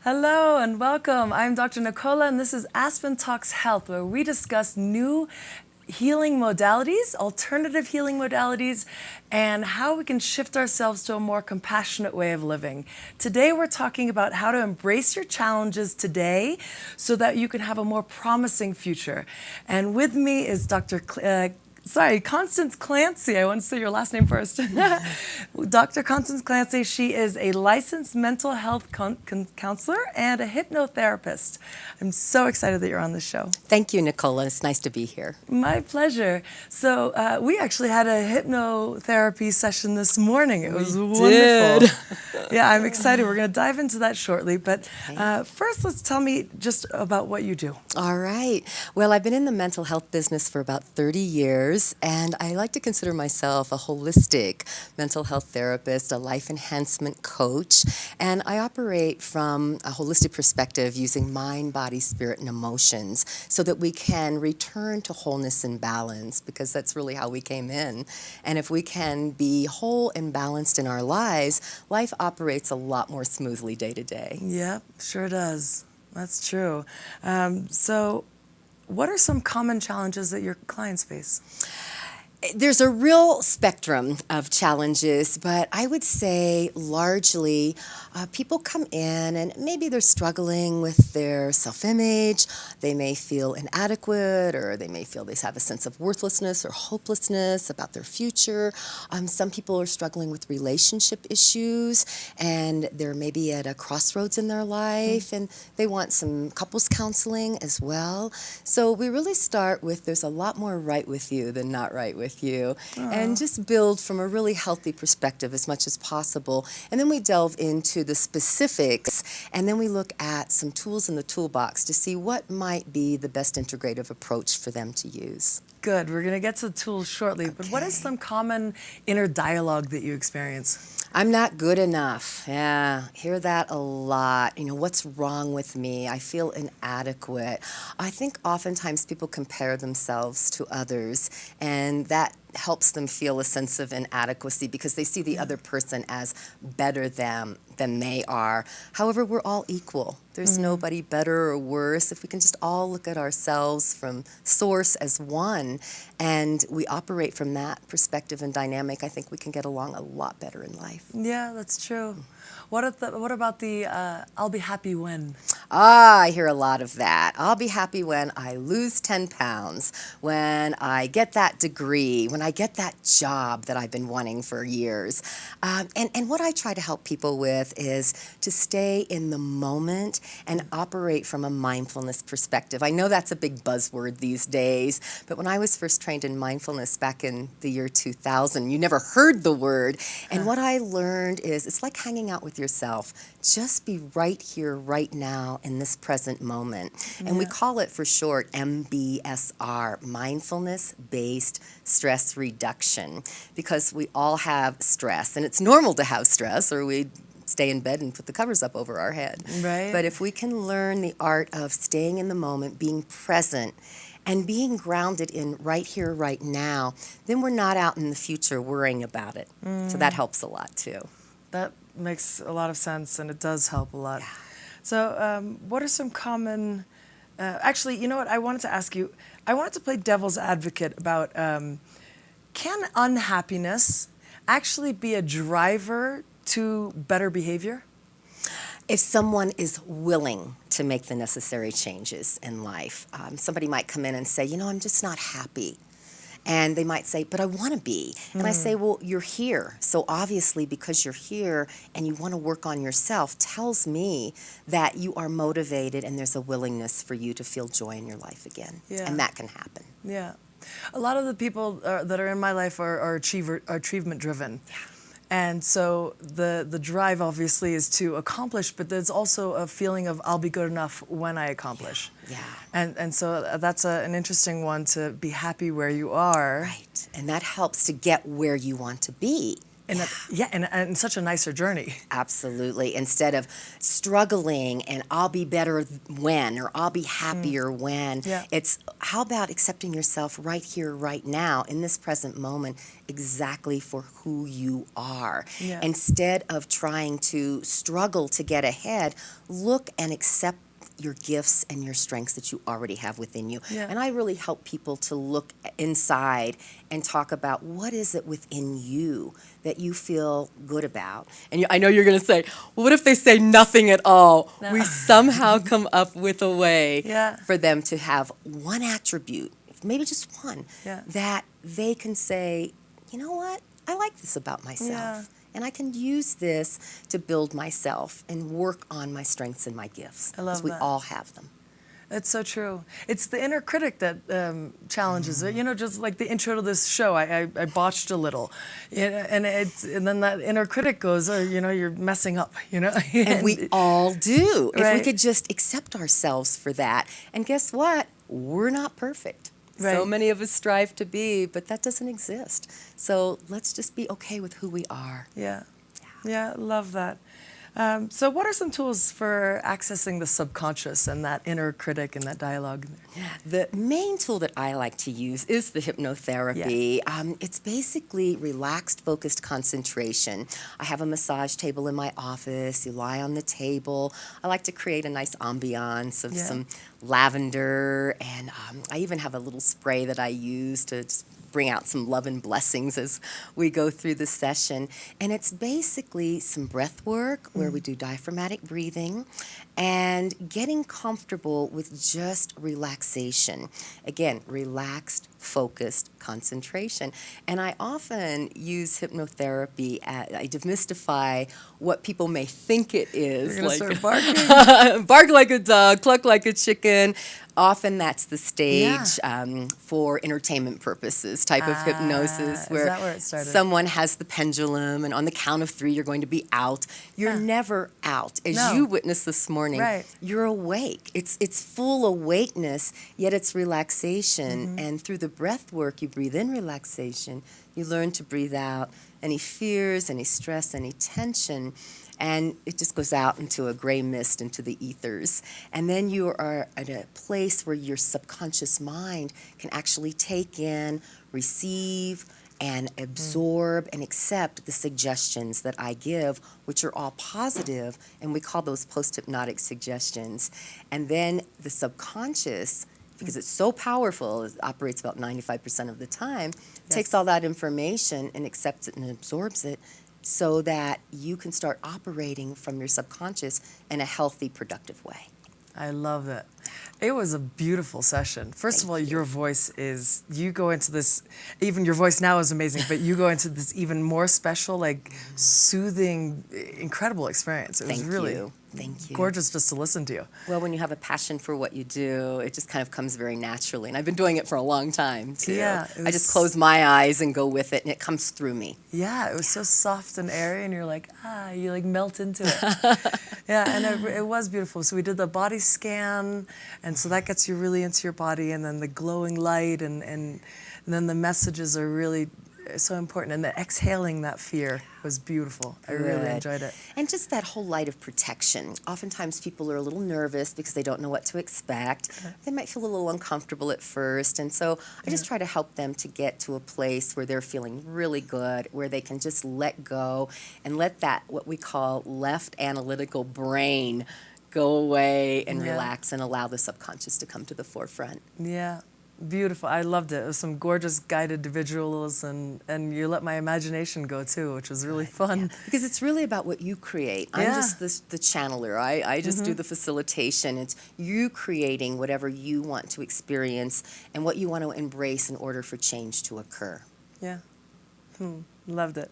Hello and welcome. I'm Dr. Nicola and this is Aspen Talks Health, where we discuss new healing modalities, alternative healing modalities, and how we can shift ourselves to a more compassionate way of living. Today we're talking about how to embrace your challenges today so that you can have a more promising future. And with me is Constance Clancy. I want to say your last name first. Dr. Constance Clancy, she is a licensed mental health counselor and a hypnotherapist. I'm so excited that you're on this show. Thank you, Nicola. It's nice to be here. My pleasure. So we actually had a hypnotherapy session this morning. It was wonderful. Yeah, I'm excited. We're going to dive into that shortly. But first, let's tell me just about what you do. All right. Well, I've been in the mental health business for about 30 years, and I like to consider myself a holistic mental health therapist, a life enhancement coach, and I operate from a holistic perspective using mind, body, spirit, and emotions so that we can return to wholeness and balance, because that's really how we came in. And if we can be whole and balanced in our lives, life operates a lot more smoothly day to day. Yep, sure does. That's true. So what are some common challenges that your clients face? There's a real spectrum of challenges, but I would say largely people come in and maybe they're struggling with their self-image. They may feel inadequate, or they may feel they have a sense of worthlessness or hopelessness about their future. Some people are struggling with relationship issues, and they're maybe at a crossroads in their life, and they want some couples counseling as well. So we really start with there's a lot more right with you than not right with you, and just build from a really healthy perspective as much as possible. And then we delve into the specifics, and then we look at some tools in the toolbox to see what might be the best integrative approach for them to use. Good. We're going to get to the tools shortly, but what is some common inner dialogue that you experience? I'm not good enough. Yeah, hear that a lot. You know, what's wrong with me? I feel inadequate. I think oftentimes people compare themselves to others, and that helps them feel a sense of inadequacy because they see the other person as better than they are. However, we're all equal. There's nobody better or worse. If we can just all look at ourselves from source as one, and we operate from that perspective and dynamic, I think we can get along a lot better in life. Yeah, that's true. What about the I'll be happy when? I hear a lot of that. I'll be happy when I lose 10 pounds, when I get that degree, when I get that job that I've been wanting for years. And what I try to help people with is to stay in the moment and operate from a mindfulness perspective. I know that's a big buzzword these days, but when I was first trained in mindfulness back in the year 2000, you never heard the word. And what I learned is it's like hanging out with yourself. Just be right here, right now, in this present moment. And we call it for short MBSR, Mindfulness Based Stress Reduction, because we all have stress, and it's normal to have stress, or we'd stay in bed and put the covers up over our head. Right. But if we can learn the art of staying in the moment, being present, and being grounded in right here, right now, then we're not out in the future worrying about it. So that helps a lot too. That makes a lot of sense, and it does help a lot. Yeah. So what are some common... actually, you know what? I wanted to ask you, I wanted to play devil's advocate about can unhappiness actually be a driver to better behavior? If someone is willing to make the necessary changes in life, somebody might come in and say, you know, I'm just not happy. And they might say, but I want to be. And I say, well, you're here. So obviously, because you're here and you want to work on yourself, tells me that you are motivated and there's a willingness for you to feel joy in your life again. Yeah. And that can happen. Yeah. A lot of the people that are in my life are achievement driven. Yeah. And so the drive obviously is to accomplish, but there's also a feeling of I'll be good enough when I accomplish. Yeah. And so that's an interesting one, to be happy where you are. Right. And that helps to get where you want to be. And such a nicer journey. Absolutely. Instead of struggling and I'll be better when or I'll be happier when, Yeah. it's how about accepting yourself right here, right now, in this present moment, exactly for who you are. Yeah. Instead of trying to struggle to get ahead, look and accept your gifts and your strengths that you already have within you. Yeah. And I really help people to look inside and talk about what is it within you that you feel good about. And I know you're going to say, well, what if they say nothing at all? No. We somehow come up with a way Yeah. for them to have one attribute, maybe just one, Yeah. that they can say, you know what? I like this about myself. Yeah. And I can use this to build myself and work on my strengths and my gifts. I love Because we that. all have them. It's so true. It's the inner critic that challenges it. You know, just like the intro to this show, I botched a little, and then that inner critic goes, oh, you know, you're messing up. You know, And we all do. If we Right. could just accept ourselves for that. And guess what? We're not perfect. So Right. many of us strive to be, but that doesn't exist. So let's just be okay with who we are. Yeah, love that. So what are some tools for accessing the subconscious and that inner critic and that dialogue? The main tool that I like to use is the hypnotherapy. It's basically relaxed, focused concentration. I have a massage table in my office. You lie on the table. I like to create a nice ambiance of Yeah. some lavender, and I even have a little spray that I use to just bring out some love and blessings as we go through the session. And it's basically some breath work where we do diaphragmatic breathing and getting comfortable with just relaxation. Again, relaxed, focused concentration. And I often use hypnotherapy. I demystify what people may think it is. You're gonna start barking? Bark like a dog, cluck like a chicken. Often that's the stage for entertainment purposes type of hypnosis Is where that where it started? someone has the pendulum and on the count of 3 you're going to be out. You're never out. As No. you witnessed this morning, Right. you're awake. It's full awakeness, yet it's relaxation. And through the breath work, you breathe in relaxation. You learn to breathe out any fears, any stress, any tension. And it just goes out into a gray mist, into the ethers. And then you are at a place where your subconscious mind can actually take in, receive, and absorb and accept the suggestions that I give, which are all positive, and we call those post-hypnotic suggestions. And then the subconscious, because it's so powerful, it operates about 95% of the time, takes all that information and accepts it and absorbs it, so that you can start operating from your subconscious in a healthy, productive way. I love it. It was a beautiful session. First of all, your voice is, you go into this, even your voice now is amazing, but you go into this even more special, like soothing, incredible experience. It was Thank really you. Thank you. gorgeous just to listen to you. Well, when you have a passion for what you do, it just kind of comes very naturally. And I've been doing it for a long time, too. Yeah, I just close my eyes and go with it, and it comes through me. Yeah, it was so soft and airy, and you're like, you like melt into it. Yeah, and it was beautiful. So we did the body scan, and so that gets you really into your body, and then the glowing light, and then the messages are really so important. And the exhaling that fear was beautiful. I really Good. enjoyed it. And just that whole light of protection. Oftentimes people are a little nervous because they don't know what to expect. They might feel a little uncomfortable at first. And so I just try to help them to get to a place where they're feeling really good, where they can just let go and let that, what we call left analytical brain, go away and relax and allow the subconscious to come to the forefront. Yeah. Beautiful. I loved it. It was some gorgeous guided visuals, and you let my imagination go too, which was really fun. Because it's really about what you create. I'm just the channeler. I just do the facilitation. It's you creating whatever you want to experience and what you want to embrace in order for change to occur. Yeah. Loved it.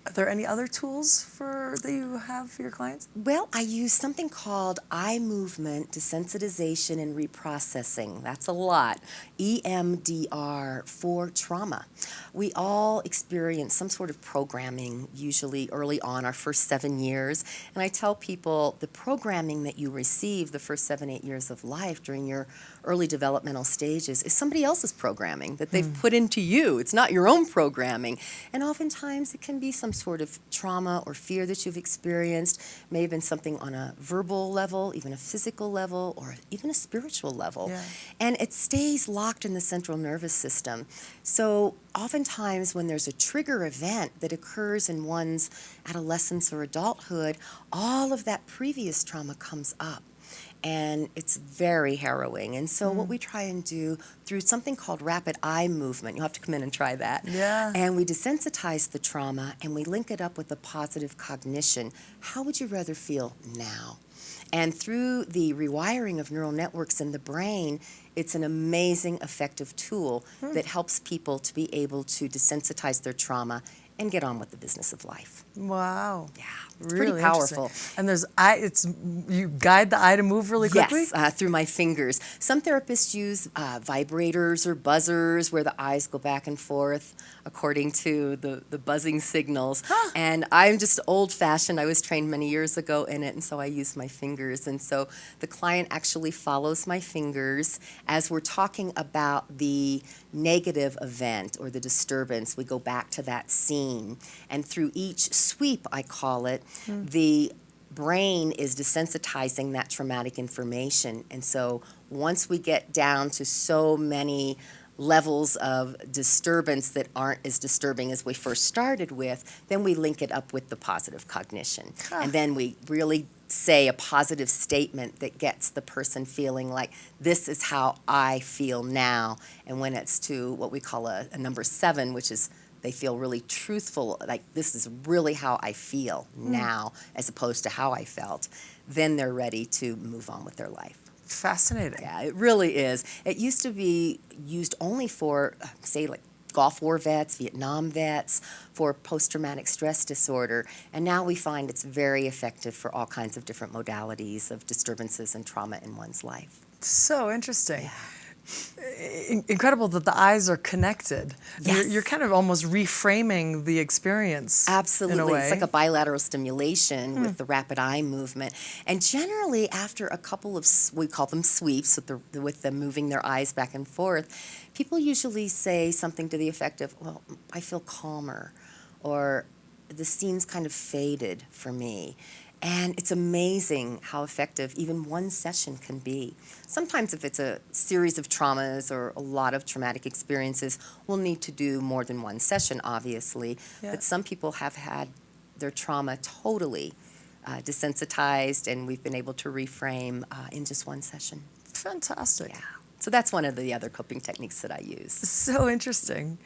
Are there any other tools that you have for your clients? Well, I use something called eye movement desensitization and reprocessing. That's a lot. EMDR for trauma. We all experience some sort of programming, usually early on, our first 7 years. And I tell people the programming that you receive the first 7, 8 years of life during your early developmental stages is somebody else's programming that they've put into you. It's not your own programming. And oftentimes it can be some sort of trauma or fear that you've experienced, may have been something on a verbal level, even a physical level, or even a spiritual level. Yeah. And it stays locked in the central nervous system. So oftentimes when there's a trigger event that occurs in one's adolescence or adulthood, all of that previous trauma comes up. And it's very harrowing. And so what we try and do through something called rapid eye movement, you'll have to come in and try that. Yeah. And we desensitize the trauma and we link it up with a positive cognition. How would you rather feel now? And through the rewiring of neural networks in the brain, it's an amazing, effective tool that helps people to be able to desensitize their trauma and get on with the business of life. Wow. Yeah, it's Really pretty powerful. And there's you guide the eye to move really quickly? Yes, through my fingers. Some therapists use vibrators or buzzers where the eyes go back and forth according to the buzzing signals. And I'm just old-fashioned. I was trained many years ago in it, and so I use my fingers. And so the client actually follows my fingers as we're talking about the negative event or the disturbance. We go back to that scene. And through each sweep, I call it, the brain is desensitizing that traumatic information. And so once we get down to so many levels of disturbance that aren't as disturbing as we first started with, then we link it up with the positive cognition. And then we really say a positive statement that gets the person feeling like, this is how I feel now. And when it's to what we call a number 7, which is they feel really truthful, like this is really how I feel now, as opposed to how I felt, then they're ready to move on with their life. Fascinating. Yeah, it really is. It used to be used only for, say, like Gulf War vets, Vietnam vets, for post-traumatic stress disorder, and now we find it's very effective for all kinds of different modalities of disturbances and trauma in one's life. So interesting. Incredible that the eyes are connected. Yes. You're kind of almost reframing the experience. Absolutely. In a way. It's like a bilateral stimulation with the rapid eye movement. And generally, after a couple of, we call them sweeps, with them moving their eyes back and forth, people usually say something to the effect of, well, I feel calmer, or the scene's kind of faded for me. And it's amazing how effective even one session can be. Sometimes if it's a series of traumas or a lot of traumatic experiences, we'll need to do more than one session, obviously. Yeah. But some people have had their trauma totally desensitized, and we've been able to reframe in just one session. Fantastic. Yeah. So that's one of the other coping techniques that I use. So interesting.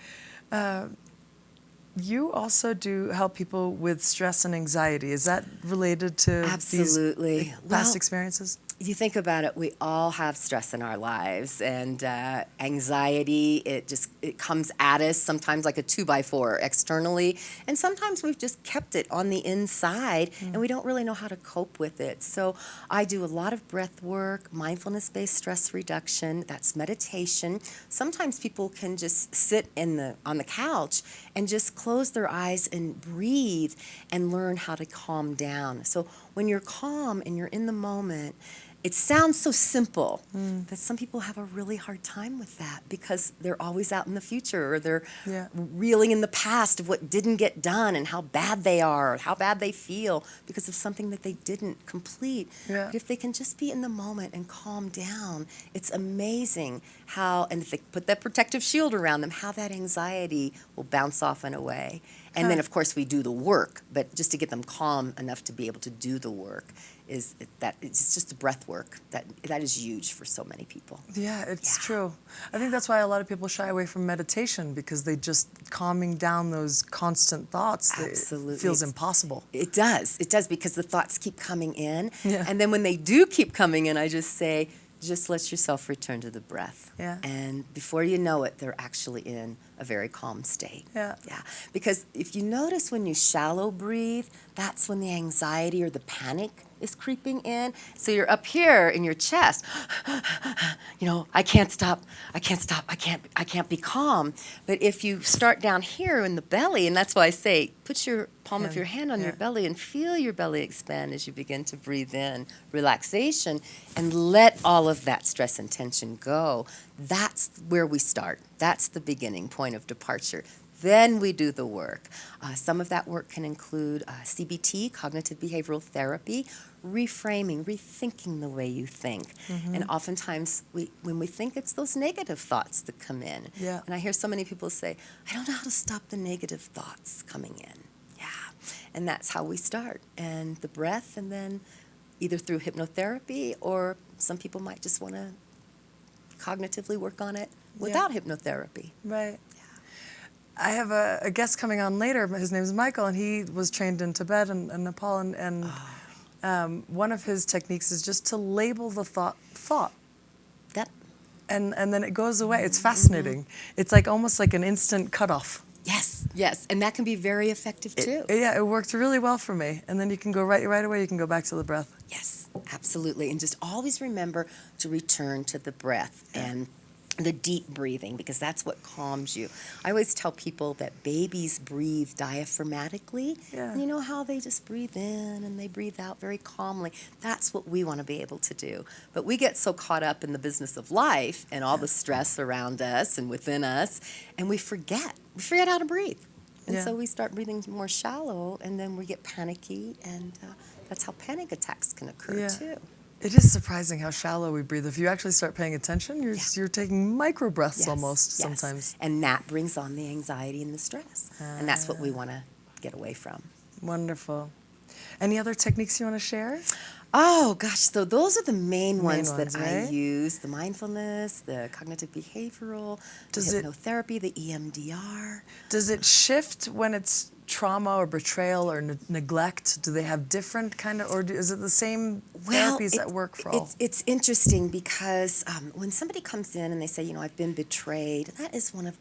You also do help people with stress and anxiety. Is that related to Absolutely. these past experiences? You think about it, we all have stress in our lives, and anxiety, it comes at us sometimes like a 2x4 externally, and sometimes we've just kept it on the inside and we don't really know how to cope with it. So I do a lot of breath work, mindfulness based stress reduction, that's meditation. Sometimes people can just sit on the couch and just close their eyes and breathe and learn how to calm down. So when you're calm and you're in the moment, it sounds so simple, but some people have a really hard time with that because they're always out in the future, or they're reeling in the past of what didn't get done and how bad they are, or how bad they feel because of something that they didn't complete. Yeah. But if they can just be in the moment and calm down, it's amazing how, and if they put that protective shield around them, how that anxiety will bounce off and away. And then, of course, we do the work, but just to get them calm enough to be able to do the work it's just the breath work that is huge for so many people. Yeah, it's true. I think that's why a lot of people shy away from meditation, because they just calming down those constant thoughts. Absolutely. It feels impossible. It does, because the thoughts keep coming in. Yeah. And then when they do keep coming in, I just say, just let yourself return to the breath. Yeah. And before you know it, they're actually in a very calm state. Yeah. Yeah. Because if you notice when you shallow breathe, that's when the anxiety or the panic is creeping in. So you're up here in your chest. I can't stop. I can't be calm. But if you start down here in the belly, and that's why I say put your palm of your hand on your belly and feel your belly expand as you begin to breathe in relaxation and let all of that stress and tension go. That's where we start. That's the beginning point of departure. Then we do the work. Some of that work can include CBT, cognitive behavioral therapy, reframing, rethinking the way you think. And oftentimes, when we think, it's those negative thoughts that come in. Yeah. And I hear so many people say, I don't know how to stop the negative thoughts coming in. Yeah. And that's how we start. And the breath, and then either through hypnotherapy, or some people might just want to cognitively work on it without hypnotherapy. Right. I have a guest coming on later. His name is Michael, and he was trained in Tibet and Nepal. And one of his techniques is just to label the thought. Yep. And then it goes away. It's fascinating. It's like almost like an instant cutoff. Yes. And that can be very effective, too. It worked really well for me. And then you can go right away, you can go back to the breath. Yes, absolutely. And just always remember to return to the breath and the deep breathing, because that's what calms you. I always tell people that babies breathe diaphragmatically. Yeah. And you know how they just breathe in and they breathe out very calmly? That's what we want to be able to do. But we get so caught up in the business of life and all the stress around us and within us, and we forget how to breathe. And so we start breathing more shallow, and then we get panicky, and that's how panic attacks can occur, too. It is surprising how shallow we breathe. If you actually start paying attention, you're taking micro breaths almost sometimes. And that brings on the anxiety and the stress. And that's what we want to get away from. Wonderful. Any other techniques you want to share? Oh, gosh. So those are the main ones that right? I use. The mindfulness, the cognitive behavioral, the hypnotherapy, the EMDR. Does it shift when it's trauma or betrayal or neglect? Do they have different kind of, or is it the same therapies that work for all? It's interesting because when somebody comes in and they say, I've been betrayed, that is one of,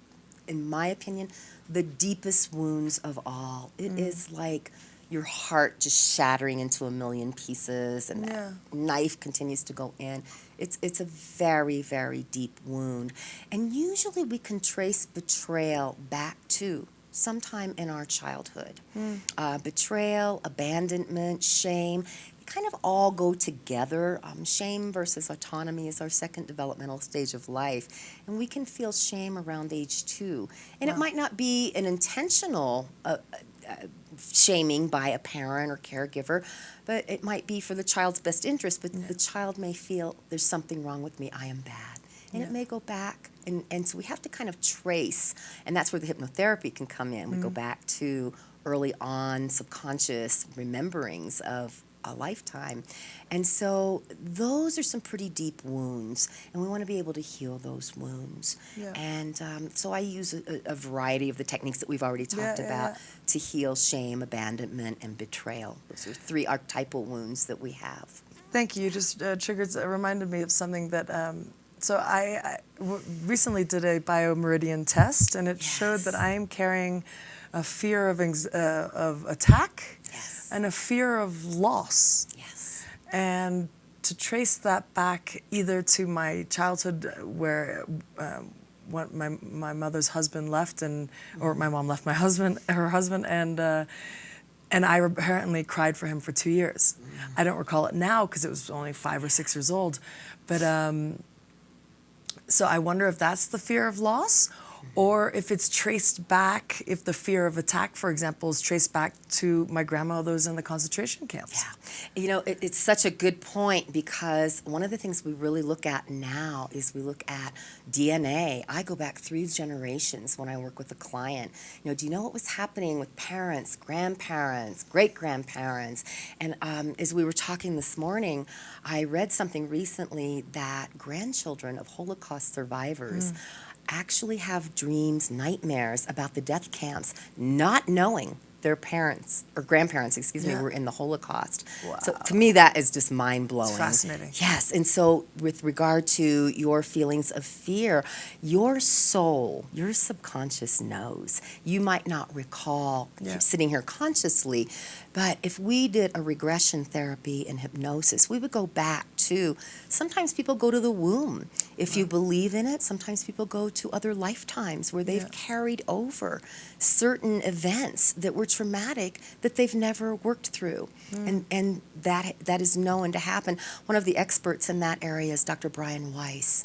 in my opinion, the deepest wounds of all. It is like your heart just shattering into a million pieces, and that knife continues to go in. It's a very, very deep wound. And usually we can trace betrayal back to sometime in our childhood. Betrayal, abandonment, shame, they kind of all go together. Shame versus autonomy is our second developmental stage of life. And we can feel shame around age 2. And it might not be an intentional shaming by a parent or caregiver, but it might be for the child's best interest, but the child may feel there's something wrong with me, I am bad. And it may go back, and so we have to kind of trace, and that's where the hypnotherapy can come in. We go back to early on subconscious rememberings of a lifetime. And so those are some pretty deep wounds, and we want to be able to heal those wounds. And so I use a variety of the techniques that we've already talked about to heal shame, abandonment, and betrayal. Those are 3 archetypal wounds that we have. Thank you. You just reminded me of something that... So I recently did a biomeridian test, and it showed that I am carrying a fear of attack and a fear of loss. And to trace that back either to my childhood where when my mother's husband left, or my mom left her husband, and I apparently cried for him for 2 years. I don't recall it now because it was only 5 or 6 years old, but so I wonder if that's the fear of loss, or if it's traced back, if the fear of attack, for example, is traced back to my grandmothers in the concentration camps. It's such a good point, because one of the things we really look at now is we look at DNA. I go back 3 generations when I work with a client. Do you know what was happening with parents, grandparents, great-grandparents? And as we were talking this morning, I read something recently that grandchildren of Holocaust survivors actually have dreams, nightmares about the death camps, not knowing their parents or grandparents, Yeah. were in the Holocaust. Wow. So to me, that is just mind-blowing. It's fascinating. Yes, and so with regard to your feelings of fear, your soul, your subconscious knows. You might not recall Yeah. sitting here consciously, but if we did a regression therapy and hypnosis, we would go back to, sometimes people go to the womb. If you believe in it, sometimes people go to other lifetimes where they've Yeah. carried over certain events that were traumatic that they've never worked through. And that is known to happen. One of the experts in that area is Dr. Brian Weiss,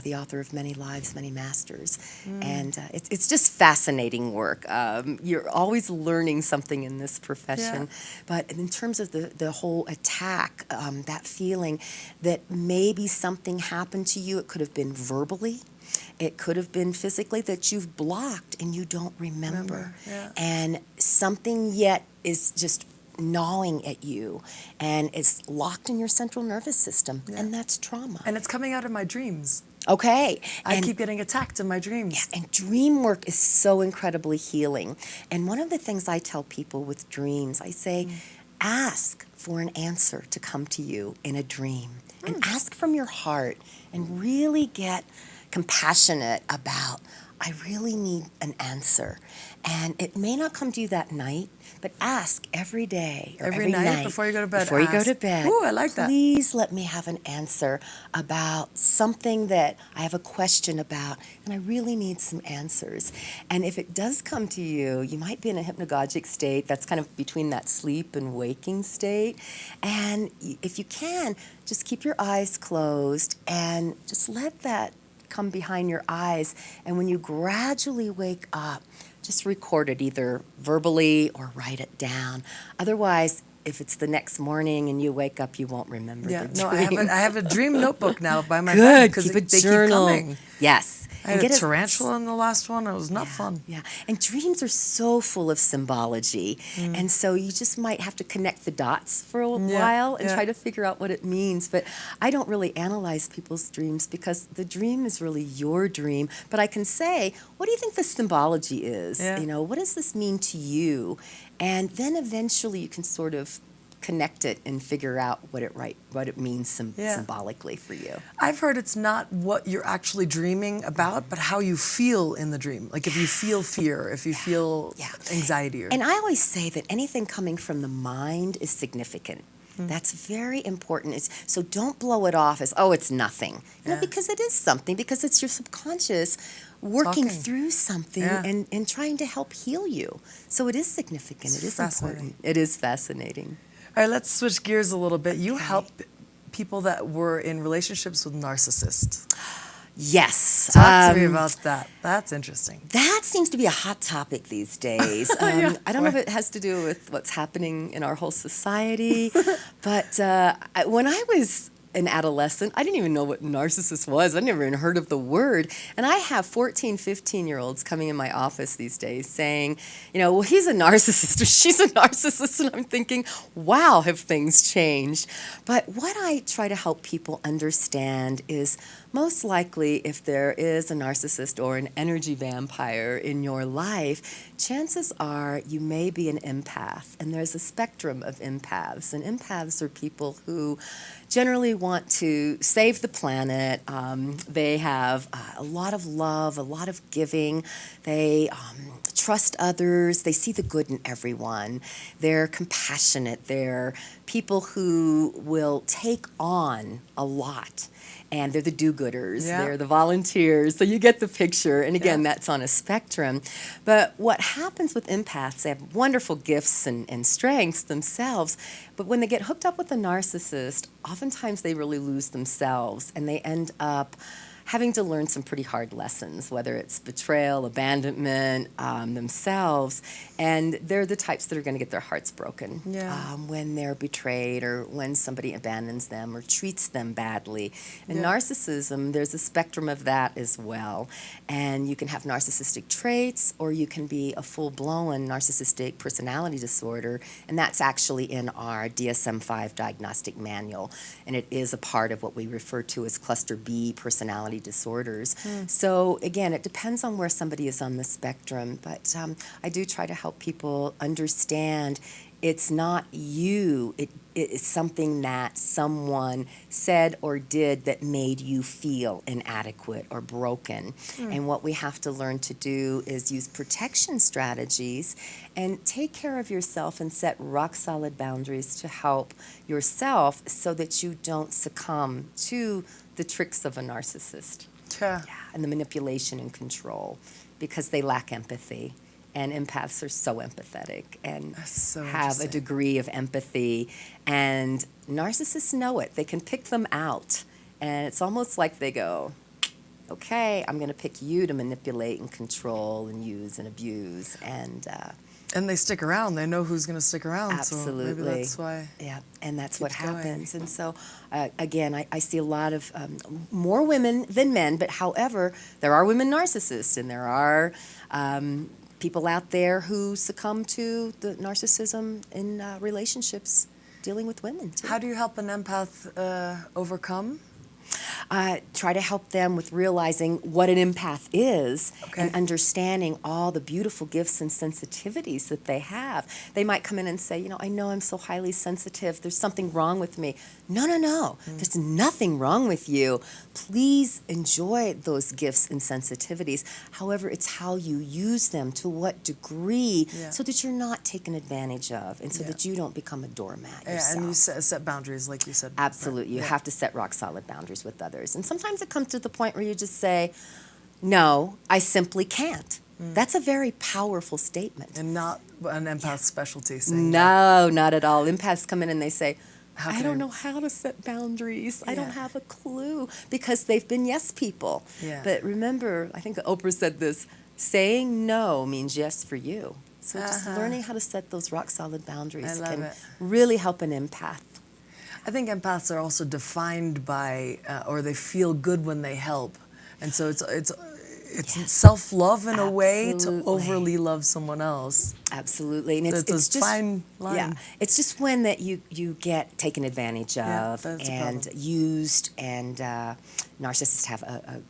the author of Many Lives, Many Masters. And it's just fascinating work. You're always learning something in this profession. But in terms of the whole attack, that feeling that maybe something happened to you, it could have been verbally, it could have been physically, that you've blocked and you don't remember. Yeah. And something yet is just gnawing at you and it's locked in your central nervous system, and that's trauma. And it's coming out of my dreams. Okay. I And keep getting attacked in my dreams. yeah, and dream work is so incredibly healing. And one of the things I tell people with dreams, I say, ask for an answer to come to you in a dream. And ask from your heart and really get compassionate about, I really need an answer. And it may not come to you that night, but ask every day or Every night before you go to bed, Before you go ask. to bed. Ooh, I like that. Please let me have an answer about something that I have a question about, and I really need some answers. And if it does come to you, you might be in a hypnagogic state that's kind of between that sleep and waking state. And if you can, just keep your eyes closed and just let that come behind your eyes. And when you gradually wake up, just record it either verbally or write it down. Otherwise, if it's the next morning and you wake up, you won't remember Yeah, the no, dream. I have a dream notebook now by my bed Good. because Keep a they journal. keep coming. Yes. I had And a get tarantula in the last one. It was not fun. Yeah, and dreams are so full of symbology, and so you just might have to connect the dots for a while and try to figure out what it means. But I don't really analyze people's dreams because the dream is really your dream. But I can say, what do you think the symbology is? Yeah. You know, what does this mean to you? And then eventually you can sort of connect it and figure out what it means symbolically for you. I've heard it's not what you're actually dreaming about, but how you feel in the dream. Like if you feel fear, if you feel anxiety. And I always say that anything coming from the mind is significant. That's very important. So don't blow it off as, oh, it's nothing. No, because it is something, because it's your subconscious working through something and trying to help heal you. So it is significant. It is important. It is fascinating. All right, let's switch gears a little bit. You help people that were in relationships with narcissists. Yes. Talk to me about that. That's interesting. That seems to be a hot topic these days. I don't know if it has to do with what's happening in our whole society, but when I was an adolescent, I didn't even know what narcissist was. I never even heard of the word. And I have 14, 15-year-olds coming in my office these days saying, you know, well, he's a narcissist or she's a narcissist. And I'm thinking, wow, have things changed? But what I try to help people understand is most likely if there is a narcissist or an energy vampire in your life, chances are you may be an empath. And there's a spectrum of empaths. And empaths are people who generally want to save the planet. They have a lot of love, a lot of giving. They trust others. They see the good in everyone. They're compassionate. They're people who will take on a lot. And they're the do-gooders. Yeah. They're the volunteers. So you get the picture. And again, that's on a spectrum. But what happens with empaths, they have wonderful gifts and strengths themselves. But when they get hooked up with a narcissist, oftentimes they really lose themselves. And they end up having to learn some pretty hard lessons, whether it's betrayal, abandonment, themselves. And they're the types that are going to get their hearts broken when they're betrayed or when somebody abandons them or treats them badly. And narcissism, there's a spectrum of that as well. And you can have narcissistic traits or you can be a full-blown narcissistic personality disorder. And that's actually in our DSM-5 diagnostic manual. And it is a part of what we refer to as cluster B personality body disorders. So again, it depends on where somebody is on the spectrum, but I do try to help people understand it's not you. It's something that someone said or did that made you feel inadequate or broken. And what we have to learn to do is use protection strategies and take care of yourself and set rock solid boundaries to help yourself so that you don't succumb to the tricks of a narcissist. Yeah. And the manipulation and control, because they lack empathy. And empaths are so empathetic and so have a degree of empathy. And narcissists know it. They can pick them out. And it's almost like they go, okay, I'm going to pick you to manipulate and control and use and abuse. And they stick around. They know who's going to stick around. Absolutely. So maybe that's why. Yeah, and that's what going. happens. And so, again, I see a lot of more women than men. But however, there are women narcissists, and there are people out there who succumb to the narcissism in relationships dealing with women too. How do you help an empath overcome? Try to help them with realizing what an empath is and understanding all the beautiful gifts and sensitivities that they have. They might come in and say, I know I'm so highly sensitive. There's something wrong with me. No. There's nothing wrong with you. Please enjoy those gifts and sensitivities. However, it's how you use them, to what degree, so that you're not taken advantage of and so that you don't become a doormat yourself. And you set boundaries, like you said. Absolutely. You have to set rock solid boundaries with others. And sometimes it comes to the point where you just say, no, I simply can't. That's a very powerful statement. And not an empath's specialty saying No, not at all. Empaths come in and they say, How I can don't I- know how to set boundaries. I don't Yeah. have a clue, because they've been yes people. Yeah. But remember, I think Oprah said this, saying no means yes for you. So just learning how to set those rock solid boundaries I love can it. really help an empath. I think empaths are also defined by, or they feel good when they help, and so it's self-love in a way to Absolutely. overly love someone else. Absolutely, and So it's it's a just fine line. Yeah, it's just when that you get taken advantage Yeah, of that's a and problem. used, and narcissists have a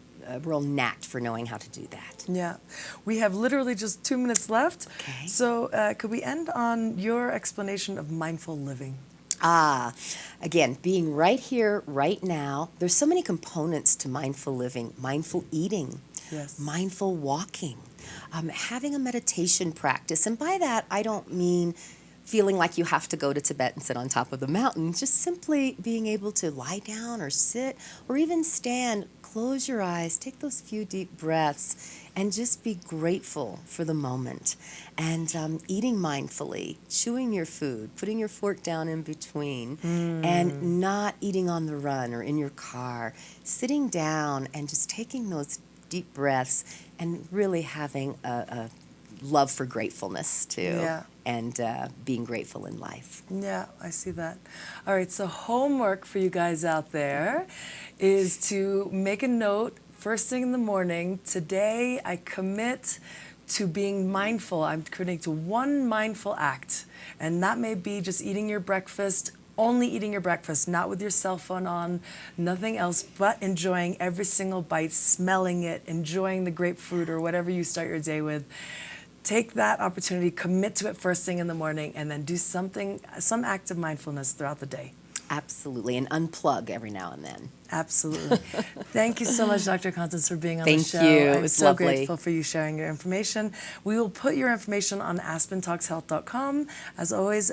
real knack for knowing how to do that. Yeah, we have literally just 2 minutes left. Okay. So could we end on your explanation of mindful living? Again, being right here, right now. There's so many components to mindful living: mindful eating, Yes. mindful walking, having a meditation practice. And by that, I don't mean feeling like you have to go to Tibet and sit on top of the mountain. Just simply being able to lie down or sit or even stand, close your eyes, take those few deep breaths, and just be grateful for the moment. And eating mindfully, chewing your food, putting your fork down in between, and not eating on the run or in your car. Sitting down and just taking those deep breaths and really having a love for gratefulness too. Yeah. And being grateful in life. Yeah, I see that. All right, so homework for you guys out there is to make a note first thing in the morning. Today, I commit to being mindful. I'm committing to one mindful act, and that may be just eating your breakfast, only eating your breakfast, not with your cell phone on, nothing else, but enjoying every single bite, smelling it, enjoying the grapefruit or whatever you start your day with. Take that opportunity, commit to it first thing in the morning, and then do some act of mindfulness throughout the day. Absolutely, and unplug every now and then. Absolutely. Thank you so much, Dr. Constance, for being on the Thank show. you. It I'm was so lovely. grateful for you sharing your information. We will put your information on aspentalkshealth.com, as always,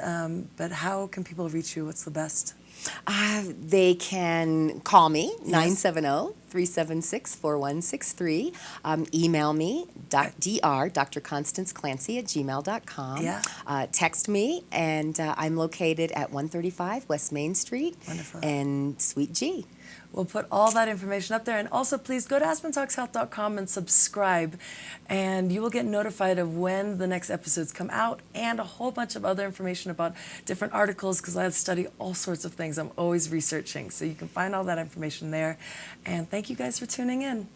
but how can people reach you? What's the best? They can call me, 970-376-4163. Email me, Dr. Constance Clancy at gmail.com. Yeah. Text me, and I'm located at 135 West Main Street Wonderful. in Suite G. We'll put all that information up there. And also, please go to aspentalkshealth.com and subscribe. And you will get notified of when the next episodes come out and a whole bunch of other information about different articles, because I study all sorts of things. I'm always researching. So you can find all that information there. And thank you guys for tuning in.